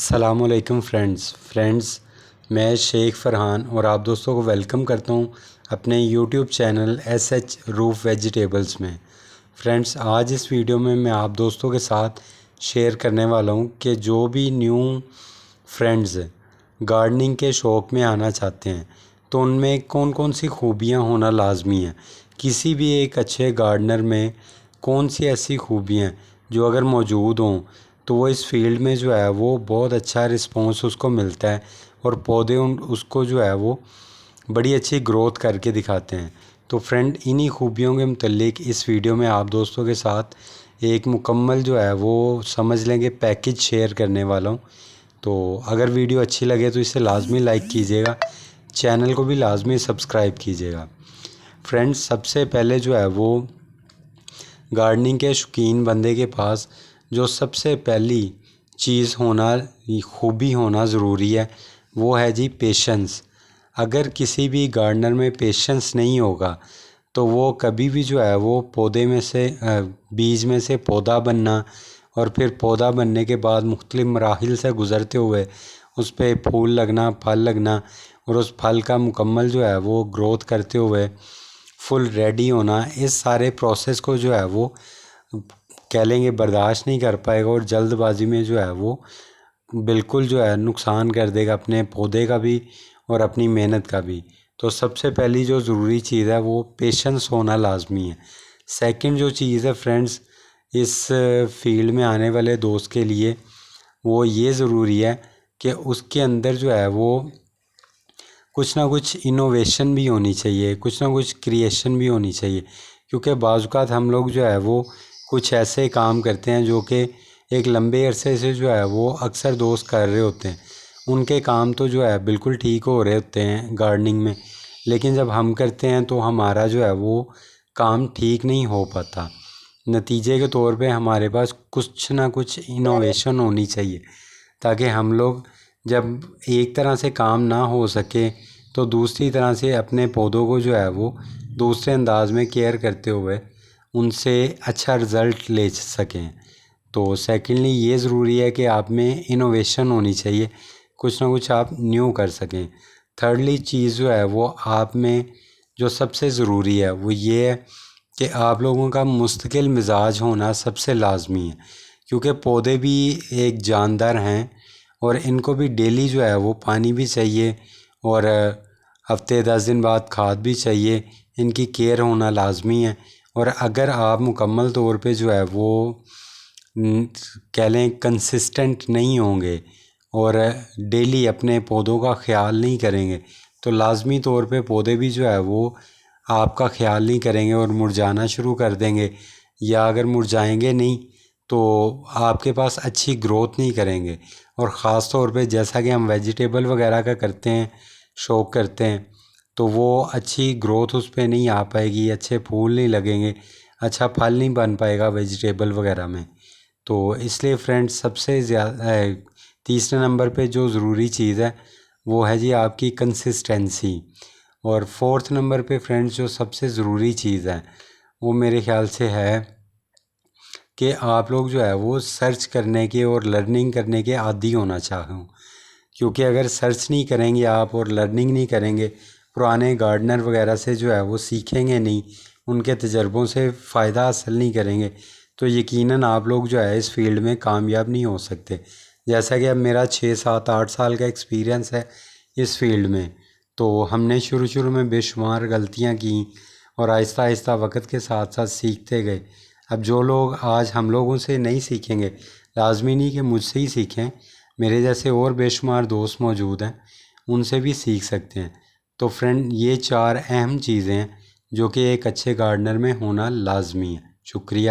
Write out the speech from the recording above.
अस्सलामुअलैकुम फ्रेंड्स, मैं शेख फ़रहान और आप दोस्तों को वेलकम करता हूं अपने YouTube channel SH roof vegetables में। फ्रेंड्स, आज इस वीडियो में मैं आप दोस्तों के साथ शेयर करने वाला हूं कि जो भी न्यू फ्रेंड्स गार्डनिंग के शौक़ में आना चाहते हैं तो उनमें कौन कौन सी खूबियां होना लाजमी है। किसी भी एक अच्छे गार्डनर में कौन सी ऐसी खूबियां जो अगर मौजूद हों तो वो इस फील्ड में जो है वो बहुत अच्छा रिस्पॉन्स उसको मिलता है और पौधे उसको जो है वो बड़ी अच्छी ग्रोथ करके दिखाते हैं। तो फ्रेंड, इन्हीं खूबियों के मुतल्लिक इस वीडियो में आप दोस्तों के साथ एक मुकम्मल जो है वो समझ लेंगे पैकेज शेयर करने वाला हूँ। तो अगर वीडियो अच्छी लगे तो इसे लाजमी लाइक कीजिएगा, चैनल को भी लाजमी सब्सक्राइब कीजिएगा। फ्रेंड्स, सबसे पहले जो है वो गार्डनिंग के शौकीन बंदे के पास जो सबसे पहली चीज़ होना खूबी होना ज़रूरी है वो है जी पेशेंस। अगर किसी भी गार्डनर में पेशेंस नहीं होगा तो वो कभी भी जो है वो पौधे में से बीज में से पौधा बनना और फिर पौधा बनने के बाद मुख्तलिफ मराहिल से गुज़रते हुए उस पर फूल लगना, फल लगना और उस फल का मुकम्मल जो है वो ग्रोथ करते हुए फुल रेडी होना, इस सारे प्रोसेस को जो है वो कह लेंगे बर्दाश्त नहीं कर पाएगा और जल्दबाजी में जो है वो बिल्कुल जो है नुकसान कर देगा अपने पौधे का भी और अपनी मेहनत का भी। तो सबसे पहली जो ज़रूरी चीज़ है वो पेशेंस होना लाजमी है। सेकंड जो चीज़ है फ्रेंड्स, इस फील्ड में आने वाले दोस्त के लिए वो ये ज़रूरी है कि उसके अंदर जो है वो कुछ ना कुछ इनोवेशन भी होनी चाहिए, कुछ ना कुछ क्रिएशन भी होनी चाहिए। क्योंकि बाज़ हम लोग जो है वो कुछ ऐसे काम करते हैं जो कि एक लंबे अरसे से जो है वो अक्सर दोस्त कर रहे होते हैं। उनके काम तो जो है बिल्कुल ठीक हो रहे होते हैं गार्डनिंग में, लेकिन जब हम करते हैं तो हमारा जो है वो काम ठीक नहीं हो पाता। नतीजे के तौर पे हमारे पास कुछ ना कुछ इनोवेशन होनी चाहिए ताकि हम लोग जब एक तरह से काम ना हो सके तो दूसरी तरह से अपने पौधों को जो है वो दूसरे अंदाज में केयर करते हुए उनसे अच्छा रिज़ल्ट ले सकें। तो सेकेंडली ये ज़रूरी है कि आप में इनोवेशन होनी चाहिए, कुछ ना कुछ आप न्यू कर सकें। थर्डली चीज़ जो है वो आप में जो सबसे ज़रूरी है वो ये है कि आप लोगों का मुस्तकिल मिजाज होना सबसे लाजमी है। क्योंकि पौधे भी एक जानदार हैं और इनको भी डेली जो है वो पानी भी चाहिए और हफ्ते 10 दिन बाद खाद भी चाहिए। इनकी केयर होना लाजमी है। और अगर आप मुकम्मल तौर पे जो है वो कह लें कंसिस्टेंट नहीं होंगे और डेली अपने पौधों का ख्याल नहीं करेंगे तो लाजमी तौर पे पौधे भी जो है वो आपका ख्याल नहीं करेंगे और मुरझाना शुरू कर देंगे, या अगर मुरझाएंगे नहीं तो आपके पास अच्छी ग्रोथ नहीं करेंगे। और ख़ास तौर पे जैसा कि हम वेजिटेबल वगैरह का करते हैं, शौक़ करते हैं, तो वो अच्छी ग्रोथ उस पर नहीं आ पाएगी, अच्छे फूल नहीं लगेंगे, अच्छा फल नहीं बन पाएगा वेजिटेबल वगैरह में। तो इसलिए फ्रेंड्स, सबसे ज़्यादा तीसरे नंबर पे जो ज़रूरी चीज़ है वो है जी आपकी कंसिस्टेंसी। और फोर्थ नंबर पे फ्रेंड्स जो सबसे ज़रूरी चीज़ है वो मेरे ख़्याल से है कि आप लोग जो है वो सर्च करने के और लर्निंग करने के आदी होना चाहें। क्योंकि अगर सर्च नहीं करेंगे आप और लर्निंग नहीं करेंगे, पुराने गार्डनर वगैरह से जो है वो सीखेंगे नहीं, उनके तजर्बों से फ़ायदा हासिल नहीं करेंगे, तो यकीनन आप लोग जो है इस फील्ड में कामयाब नहीं हो सकते। जैसा कि अब मेरा 6, 7, 8 साल का एक्सपीरियंस है इस फील्ड में, तो हमने शुरू में बेशुमार गलतियां की और आहिस्ता आहिस्ता वक्त के साथ साथ सीखते गए। अब जो लोग आज हम लोगों से नहीं सीखेंगे, लाजमी नहीं कि मुझसे ही सीखें, मेरे जैसे और बेशुमार दोस्त मौजूद हैं, उनसे भी सीख सकते हैं। तो फ्रेंड, ये 4 अहम चीज़ें हैं जो कि एक अच्छे गार्डनर में होना लाजमी है। शुक्रिया।